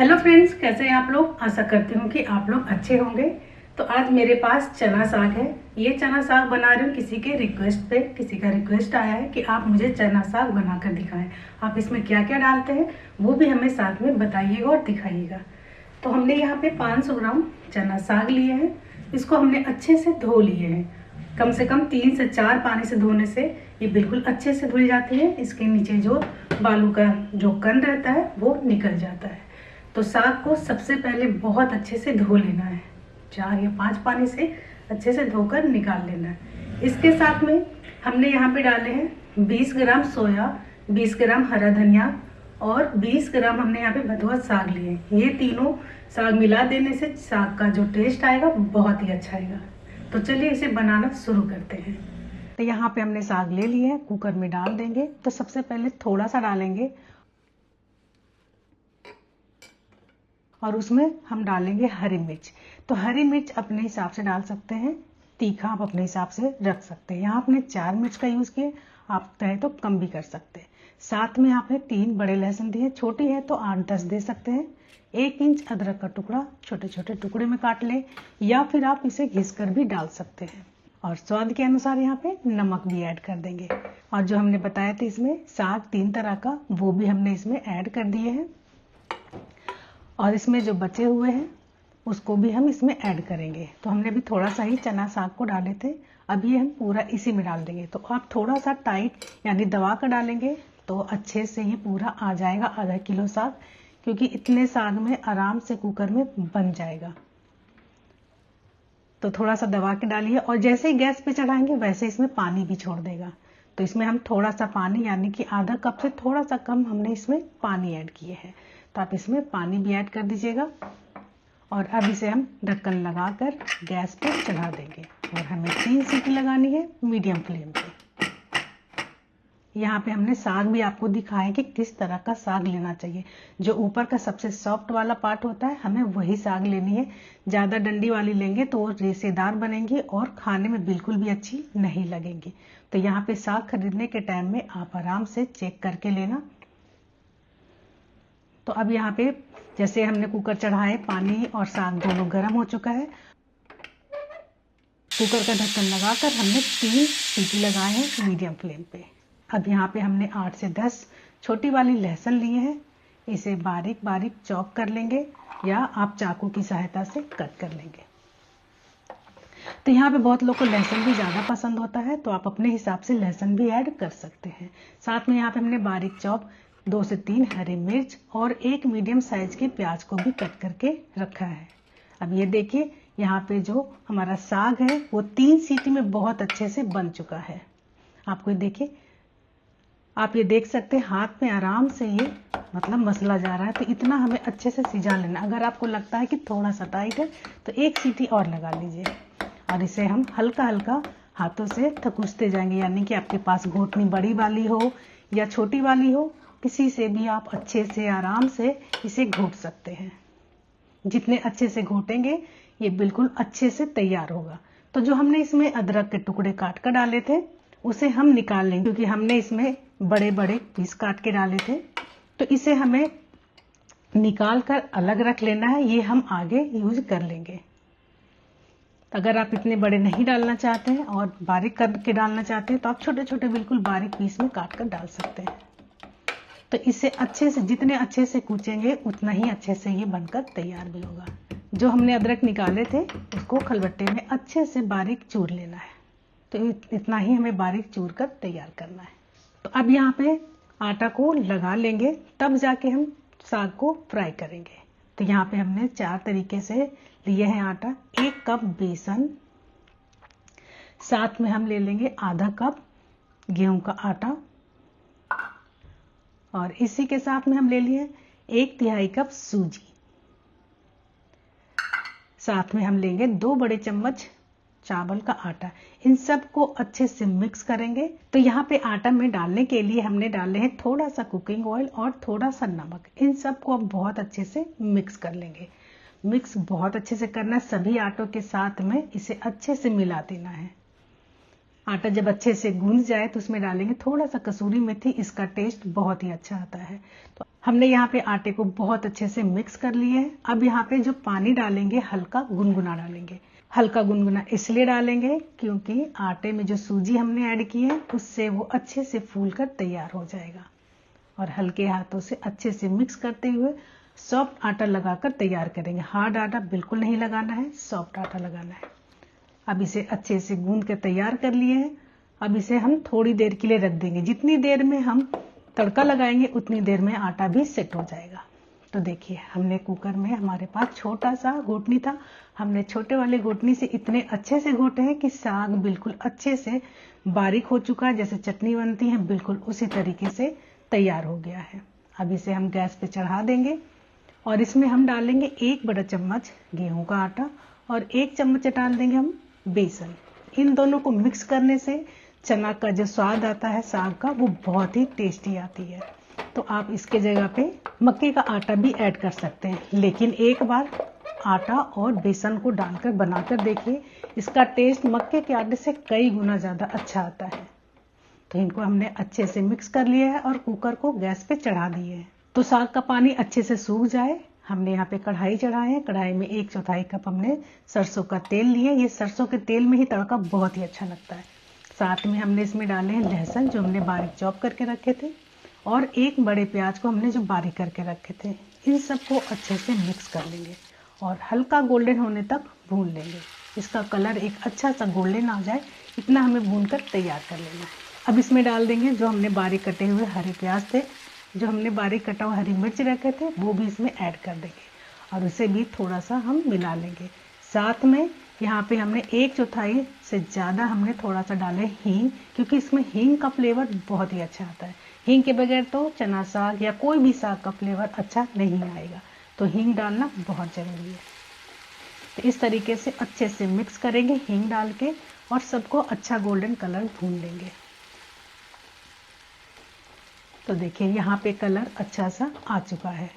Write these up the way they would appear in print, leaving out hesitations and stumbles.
Hello friends, कैसे हैं आप लोग। आशा करती हूँ कि आप लोग अच्छे होंगे। तो आज मेरे पास चना साग है। ये चना साग बना रही हूँ किसी के रिक्वेस्ट पे। किसी का रिक्वेस्ट आया है कि आप मुझे चना साग बनाकर दिखाएं। आप इसमें क्या क्या डालते हैं वो भी हमें साथ में बताइएगा और दिखाइएगा। तो हमने यहाँ पे 500 ग्राम चना साग लिए हैं। इसको हमने अच्छे से धो लिए हैं। कम से कम 3 से 4 पानी से धोने से ये बिल्कुल अच्छे से धुल जाती है। इसके नीचे जो बालू का जो कण रहता है वो निकल जाता है। तो साग को सबसे पहले बहुत अच्छे से धो लेना है। 4 या 5 पानी से अच्छे से धोकर निकाल लेना है। इसके साथ में हमने यहाँ पे डाले हैं 20 ग्राम सोया, 20 ग्राम हरा धनिया और 20 ग्राम हमने यहाँ पे भथुआ साग लिए। ये तीनों साग मिला देने से साग का जो टेस्ट आएगा बहुत ही अच्छा आएगा। तो चलिए इसे बनाना शुरू करते हैं। तो यहाँ पे हमने साग ले लिया है, कुकर में डाल देंगे। तो सबसे पहले थोड़ा सा डालेंगे और उसमें हम डालेंगे हरी मिर्च। तो हरी मिर्च अपने हिसाब से डाल सकते हैं, तीखा आप अपने हिसाब से रख सकते हैं। यहाँ आपने 4 मिर्च का यूज़ किया, आप चाहे तो कम भी कर सकते हैं। साथ में आपने 3 बड़े लहसुन दिए, छोटी है तो 8-10 दे सकते हैं। 1 इंच अदरक का टुकड़ा छोटे छोटे टुकड़े में काट लें, या फिर आप इसे घिस कर भी डाल सकते हैं। और स्वाद के अनुसार यहाँ पे नमक भी ऐड कर देंगे। और जो हमने बताया था इसमें साग 3 तरह का, वो भी हमने इसमें ऐड कर दिए हैं। और इसमें जो बचे हुए हैं उसको भी हम इसमें ऐड करेंगे। तो हमने भी थोड़ा सा ही चना साग को डाले थे, अभी हम पूरा इसी में डाल देंगे। तो आप थोड़ा सा टाइट यानी दबा कर डालेंगे तो अच्छे से ये पूरा आ जाएगा आधा किलो साग, क्योंकि इतने साग में आराम से कुकर में बन जाएगा। तो थोड़ा सा दबा के डालिए, और जैसे ही गैस पे चढ़ाएंगे वैसे इसमें पानी भी छोड़ देगा। तो इसमें हम थोड़ा सा पानी यानी कि आधा कप से थोड़ा सा कम हमने इसमें पानी ऐड किए हैं। तो आप इसमें पानी भी ऐड कर दीजिएगा। और अब इसे हम ढक्कन लगाकर गैस पर चढ़ा देंगे। और हमें 3 सीटी लगानी है मीडियम फ्लेम पे। यहाँ पे हमने साग भी आपको दिखाया कि किस तरह का साग लेना चाहिए। जो ऊपर का सबसे सॉफ्ट वाला पार्ट होता है हमें वही साग लेनी है। ज़्यादा डंडी वाली लेंगे तो वो रेशेदार बनेंगी और खाने में बिल्कुल भी अच्छी नहीं लगेंगी। तो यहाँ पे साग खरीदने के टाइम में आप आराम से चेक करके लेना। तो अब यहाँ पे जैसे हमने कुकर चढ़ाए, पानी और साग दोनों गर्म हो चुका है। कुकर का ढक्कन लगाकर हमने 3 सीटी लगाए हैं मीडियम फ्लेम पे। अब यहाँ पे हमने 8 से 10 छोटी वाली लहसुन लिए हैं। इसे बारीक बारीक चॉप कर लेंगे, या आप चाकू की सहायता से कट कर लेंगे। तो यहाँ पे बहुत लोग को लहसुन भी ज़्यादा पसंद होता है, तो आप अपने हिसाब से लहसुन भी ऐड कर सकते हैं। साथ में यहाँ पे हमने बारीक चॉप 2 से 3 हरी मिर्च और 1 मीडियम साइज के प्याज को भी कट करके रखा है। अब ये देखिए, यहाँ पे जो हमारा साग है वो 3 सीटी में बहुत अच्छे से बन चुका है। आपको देखिए, आप ये देख सकते हैं हाथ में आराम से ये मतलब मसला जा रहा है। तो इतना हमें अच्छे से सिजा लेना। अगर आपको लगता है कि थोड़ा सा टाइट है तो 1 सीटी और लगा लीजिए। और इसे हम हल्का हल्का हाथों से थकुचते जाएंगे, यानी कि आपके पास घोटनी बड़ी वाली हो या छोटी वाली हो, किसी से भी आप अच्छे से आराम से इसे घोट सकते हैं। जितने अच्छे से घोटेंगे ये बिल्कुल अच्छे से तैयार होगा। तो जो हमने इसमें अदरक के टुकड़े काट कर डाले थे उसे हम निकाल लेंगे, क्योंकि हमने इसमें बड़े बड़े पीस काट के डाले थे। तो इसे हमें निकाल कर अलग रख लेना है, ये हम आगे यूज कर लेंगे। अगर आप इतने बड़े नहीं डालना चाहते हैं और बारीक करके डालना चाहते हैं तो आप छोटे छोटे बिल्कुल बारीक पीस में काट कर डाल सकते हैं। तो इसे अच्छे से, जितने अच्छे से कूचेंगे उतना ही अच्छे से ये बनकर तैयार भी होगा। जो हमने अदरक निकाले थे उसको खलबट्टे में अच्छे से बारीक चूर लेना है। तो इतना ही हमें बारीक चूर कर तैयार करना है। तो अब यहाँ पे आटा को लगा लेंगे, तब जाके हम साग को फ्राई करेंगे। तो यहाँ पे हमने 4 तरीके से लिए हैं आटा। 1 कप बेसन, साथ में हम ले लेंगे आधा कप गेहूं का आटा, और इसी के साथ में हम ले लिए 1/3 कप सूजी। साथ में हम लेंगे 2 बड़े चम्मच चावल का आटा। इन सब को अच्छे से मिक्स करेंगे। तो यहाँ पे आटा में डालने के लिए हमने डाले हैं थोड़ा सा कुकिंग ऑयल और थोड़ा सा नमक। इन सब को अब बहुत अच्छे से मिक्स कर लेंगे। मिक्स बहुत अच्छे से करना है, सभी आटों के साथ में इसे अच्छे से मिला देना है। आटा जब अच्छे से गूंज जाए तो उसमें डालेंगे थोड़ा सा कसूरी मेथी, इसका टेस्ट बहुत ही अच्छा आता है। तो हमने यहाँ पे आटे को बहुत अच्छे से मिक्स कर लिए है। अब यहाँ पे जो पानी डालेंगे हल्का गुनगुना डालेंगे। हल्का गुनगुना इसलिए डालेंगे क्योंकि आटे में जो सूजी हमने ऐड की है उससे वो अच्छे से फूल कर तैयार हो जाएगा। और हल्के हाथों से अच्छे से मिक्स करते हुए सॉफ्ट आटा लगाकर तैयार करेंगे। हार्ड आटा बिल्कुल नहीं लगाना है, सॉफ्ट आटा लगाना है। अब इसे अच्छे से गूंद कर तैयार कर लिए हैं। अब इसे हम थोड़ी देर के लिए रख देंगे। जितनी देर में हम तड़का लगाएंगे उतनी देर में आटा भी सेट हो जाएगा। तो देखिए हमने कुकर में, हमारे पास छोटा सा घोटनी था, हमने छोटे वाले घोटनी से इतने अच्छे से घोटे हैं कि साग बिल्कुल अच्छे से बारीक हो चुका है। जैसे चटनी बनती है बिल्कुल उसी तरीके से तैयार हो गया है। अब इसे हम गैस पे चढ़ा देंगे और इसमें हम डालेंगे 1 बड़ा चम्मच गेहूं का आटा और 1 चम्मच डाल देंगे हम बेसन। इन दोनों को मिक्स करने से चना का जो स्वाद आता है साग का वो बहुत ही टेस्टी आती है। तो आप इसके जगह पे मक्के का आटा भी ऐड कर सकते हैं, लेकिन एक बार आटा और बेसन को डालकर बनाकर देखिए, इसका टेस्ट मक्के के आटे से कई गुना ज़्यादा अच्छा आता है। तो इनको हमने अच्छे से मिक्स कर लिया है और कुकर को गैस पे चढ़ा दिए है। तो साग का पानी अच्छे से सूख जाए, हमने यहाँ पे कढ़ाई चढ़ाए है। कढ़ाई में 1/4 कप हमने सरसों का तेल लिए। ये सरसों के तेल में ही तड़का बहुत ही अच्छा लगता है। साथ में हमने इसमें डाले हैं लहसुन जो हमने बारीक चॉप करके रखे थे और 1 बड़े प्याज को हमने जो बारीक करके रखे थे। इन सबको अच्छे से मिक्स कर लेंगे और हल्का गोल्डन होने तक भून लेंगे। इसका कलर एक अच्छा सा गोल्डन आ जाए इतना हमें भून कर तैयार कर लेना है। अब इसमें डाल देंगे जो हमने बारीक कटे हुए हरे प्याज थे, जो हमने बारीक कटा हुआ हरी मिर्च रखे थे वो भी इसमें ऐड कर देंगे और उसे भी थोड़ा सा हम मिला लेंगे। साथ में यहाँ पे हमने 1/4 से ज़्यादा हमने थोड़ा सा डाले हींग, क्योंकि इसमें हींग का फ्लेवर बहुत ही अच्छा आता है। हींग के बगैर तो चना साग या कोई भी साग का फ्लेवर अच्छा नहीं आएगा, तो हींग डालना बहुत ज़रूरी है। तो इस तरीके से अच्छे से मिक्स करेंगे हींग डाल के और सबको अच्छा गोल्डन कलर भून लेंगे। तो देखिए यहाँ पे कलर अच्छा सा आ चुका है।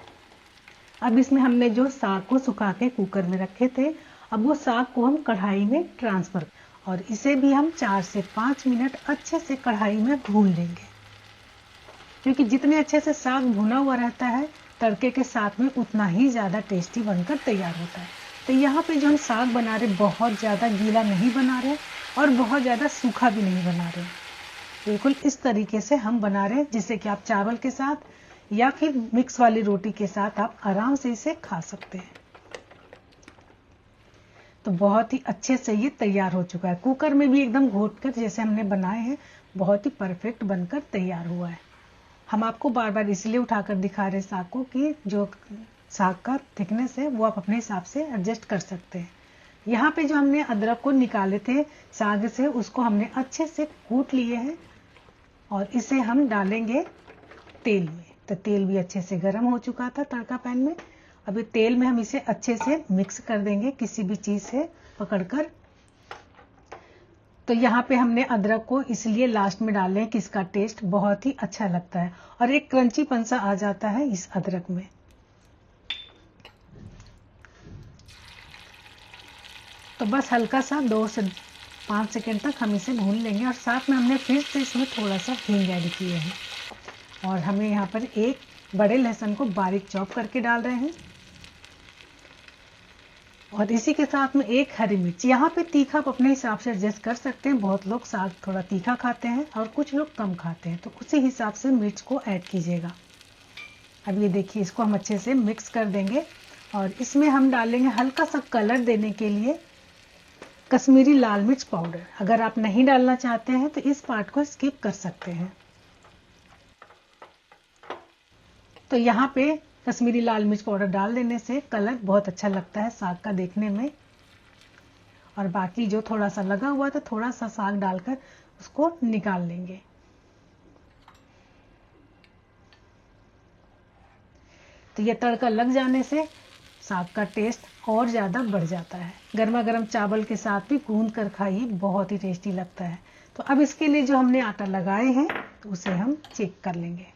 अब इसमें हमने जो साग को सुखा के कुकर में रखे थे, अब वो साग को हम कढ़ाई में ट्रांसफर और इसे भी हम 4 से 5 मिनट अच्छे से कढ़ाई में भून लेंगे, क्योंकि जितने अच्छे से साग भुना हुआ रहता है तड़के के साथ में उतना ही ज़्यादा टेस्टी बनकर तैयार होता है। तो यहाँ पे जो हम साग बना रहे बहुत ज़्यादा गीला नहीं बना रहे और बहुत ज़्यादा सूखा भी नहीं बना रहे, बिल्कुल इस तरीके से हम बना रहे हैं जिससे कि आप चावल के साथ या फिर मिक्स वाली रोटी के साथ आप आराम से इसे खा सकते हैं। तो बहुत ही अच्छे से ये तैयार हो चुका है। कुकर में भी एकदम घोट कर जैसे हमने बनाए हैं बहुत ही परफेक्ट बनकर तैयार हुआ है। हम आपको बार बार इसलिए उठाकर दिखा रहे साग को कि जो साग का थिकनेस है वो आप अपने हिसाब से एडजस्ट कर सकते हैं। यहाँ पे जो हमने अदरक को निकाले थे साग से उसको हमने अच्छे से कूट लिए हैं और इसे हम डालेंगे तेल में। तो तेल भी अच्छे से गर्म हो चुका था तड़का पैन में। अभी तेल में हम इसे अच्छे से मिक्स कर देंगे किसी भी चीज से पकड़कर। तो यहाँ पे हमने अदरक को इसलिए लास्ट में डाले हैं कि इसका टेस्ट बहुत ही अच्छा लगता है और एक क्रंचीपन सा आ जाता है इस अदरक में। तो बस हल्का सा 2 से 5 सेकंड तक हम इसे भून लेंगे और साथ में हमने फिर से इसमें थोड़ा सा हींग ऐड किए हैं और हमें यहाँ पर 1 बड़े लहसुन को बारीक चॉप करके डाल रहे हैं और इसी के साथ में 1 हरी मिर्च। यहाँ पे तीखा आप अपने हिसाब से एडजस्ट कर सकते हैं। बहुत लोग साग थोड़ा तीखा खाते हैं और कुछ लोग कम खाते हैं, तो उसी हिसाब से मिर्च को ऐड कीजिएगा। अब ये देखिए इसको हम अच्छे से मिक्स कर देंगे और इसमें हम डालेंगे हल्का सा कलर देने के लिए कश्मीरी लाल मिर्च पाउडर। अगर आप नहीं डालना चाहते हैं तो इस पार्ट को स्किप कर सकते हैं। तो यहाँ पे कश्मीरी लाल मिर्च पाउडर डाल देने से कलर बहुत अच्छा लगता है साग का देखने में। और बाकी जो थोड़ा सा लगा हुआ था थोड़ा सा साग डालकर उसको निकाल लेंगे। तो ये तड़का लग जाने से साग का टेस्ट और ज़्यादा बढ़ जाता है। गर्मा गर्म चावल के साथ भी गूंद कर खाइए, बहुत ही टेस्टी लगता है। तो अब इसके लिए जो हमने आटा लगाए हैं तो उसे हम चेक कर लेंगे।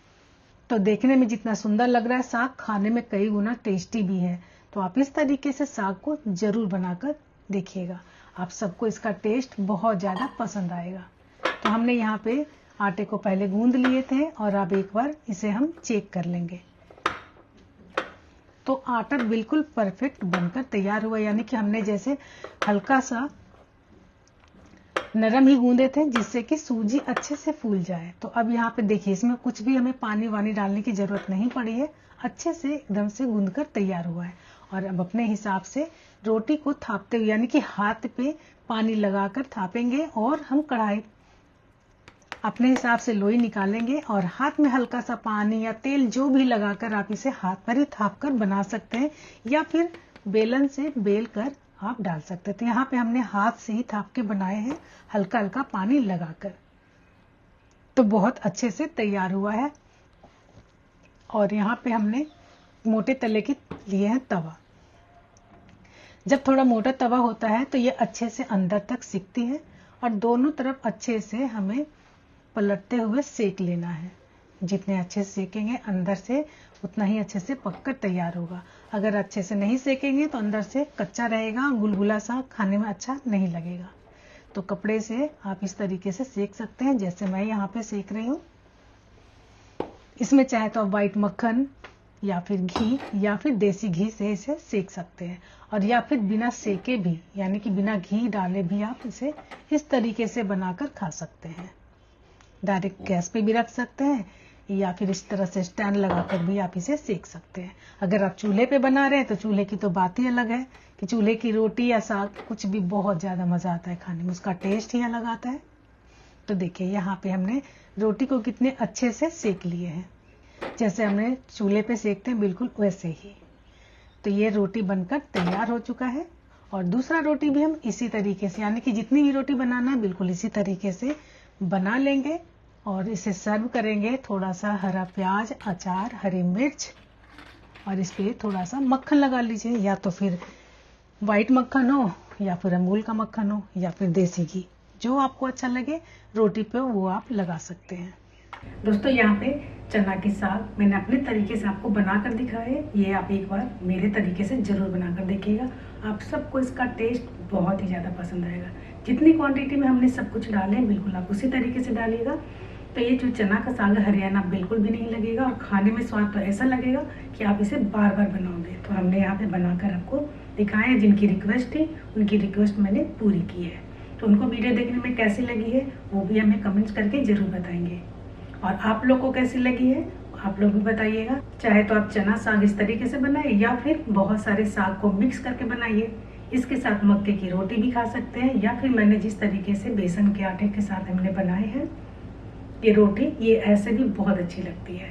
तो देखने में जितना सुंदर लग रहा है साग खाने में कई गुना टेस्टी भी है। तो आप इस तरीके से साग को जरूर बनाकर देखिएगा, आप सबको इसका टेस्ट बहुत ज़्यादा पसंद आएगा। तो हमने यहाँ पे आटे को पहले गूंद लिए थे और अब एक बार इसे हम चेक कर लेंगे। तो आटा बिल्कुल परफेक्ट बनकर तैयार हुआ, यानी कि हमने जैसे हल्का सा नरम ही गूंदे थे जिससे कि सूजी अच्छे से फूल जाए। तो अब यहाँ पे देखिए इसमें कुछ भी हमें पानी वानी डालने की जरूरत नहीं पड़ी है, अच्छे से एकदम से गूंदकर तैयार हुआ है। और अब अपने हिसाब से रोटी को थापते हुए, यानी कि हाथ पे पानी लगाकर थापेंगे और हम कढ़ाई अपने हिसाब से लोई निकालेंगे और हाथ में हल्का सा पानी या तेल जो भी लगाकर आप इसे हाथ पर ही थाप कर बना सकते हैं, या फिर बेलन से बेल कर आप डाल सकते हैं। तो यहाँ पे हमने हाथ से ही थाप के बनाए हैं, हल्का हल्का पानी लगाकर। तो बहुत अच्छे से तैयार हुआ है। और यहाँ पे हमने मोटे तले के लिए है तवा। जब थोड़ा मोटा तवा होता है तो ये अच्छे से अंदर तक सिकती है और दोनों तरफ अच्छे से हमें पलटते हुए सेक लेना है। जितने अच्छे से सेकेंगे अंदर से उतना ही अच्छे से पककर तैयार होगा। अगर अच्छे से नहीं सेकेंगे तो अंदर से कच्चा रहेगा, गुलगुला सा, खाने में अच्छा नहीं लगेगा। तो कपड़े से आप इस तरीके से सेक सकते हैं जैसे मैं यहाँ पे सेक रही हूँ। इसमें चाहे तो आप व्हाइट मक्खन या फिर घी या फिर देसी घी से इसे सेक सकते हैं, और या फिर बिना सेके भी, यानी कि बिना घी डाले भी आप इसे इस तरीके से बनाकर खा सकते हैं। डायरेक्ट गैस पे भी रख सकते हैं या फिर इस तरह से स्टैंड लगाकर भी आप इसे सेक सकते हैं। अगर आप चूल्हे पे बना रहे हैं तो चूल्हे की तो बात ही अलग है कि चूल्हे की रोटी या साग कुछ भी बहुत ज्यादा मजा आता है खाने में, उसका टेस्ट ही अलग आता है। तो देखिए यहाँ पे हमने रोटी को कितने अच्छे से सेक लिए हैं, जैसे हमने चूल्हे पे सेकते हैं बिल्कुल वैसे ही। तो ये रोटी बनकर तैयार हो चुका है। और दूसरा रोटी भी हम इसी तरीके से, यानी कि जितनी भी रोटी बनाना है बिल्कुल इसी तरीके से बना लेंगे और इसे सर्व करेंगे। थोड़ा सा हरा प्याज, अचार, हरी मिर्च और इस पे थोड़ा सा मक्खन लगा लीजिए, या तो फिर व्हाइट मक्खन हो या फिर अमूल का मक्खन हो या फिर देसी घी, जो आपको अच्छा लगे रोटी पे वो आप लगा सकते हैं। दोस्तों यहाँ पे चना की साग मैंने अपने तरीके से आपको बनाकर दिखाया है, ये आप एक बार मेरे तरीके से जरूर बनाकर देखिएगा। आप सबको इसका टेस्ट बहुत ही ज़्यादा पसंद आएगा। जितनी क्वांटिटी में हमने सब कुछ डाले हैं बिल्कुल आप उसी तरीके से डालिएगा। तो ये जो चना का साग हरियाणा बिल्कुल भी नहीं लगेगा और खाने में स्वाद तो ऐसा लगेगा कि आप इसे बार बार बनाओगे। तो हमने यहाँ पे बनाकर आपको दिखाया है। जिनकी रिक्वेस्ट थी उनकी रिक्वेस्ट मैंने पूरी की है। तो उनको वीडियो देखने में कैसी लगी है वो भी हमें कमेंट्स करके जरूर बताएंगे, और आप लोग को कैसी लगी है आप लोग भी बताइएगा। चाहे तो आप चना साग इस तरीके से बनाइए या फिर बहुत सारे साग को मिक्स करके बनाइए। इसके साथ मक्के की रोटी भी खा सकते हैं, या फिर मैंने जिस तरीके से बेसन के आटे के साथ हमने बनाए हैं ये रोटी, ये ऐसे भी बहुत अच्छी लगती है।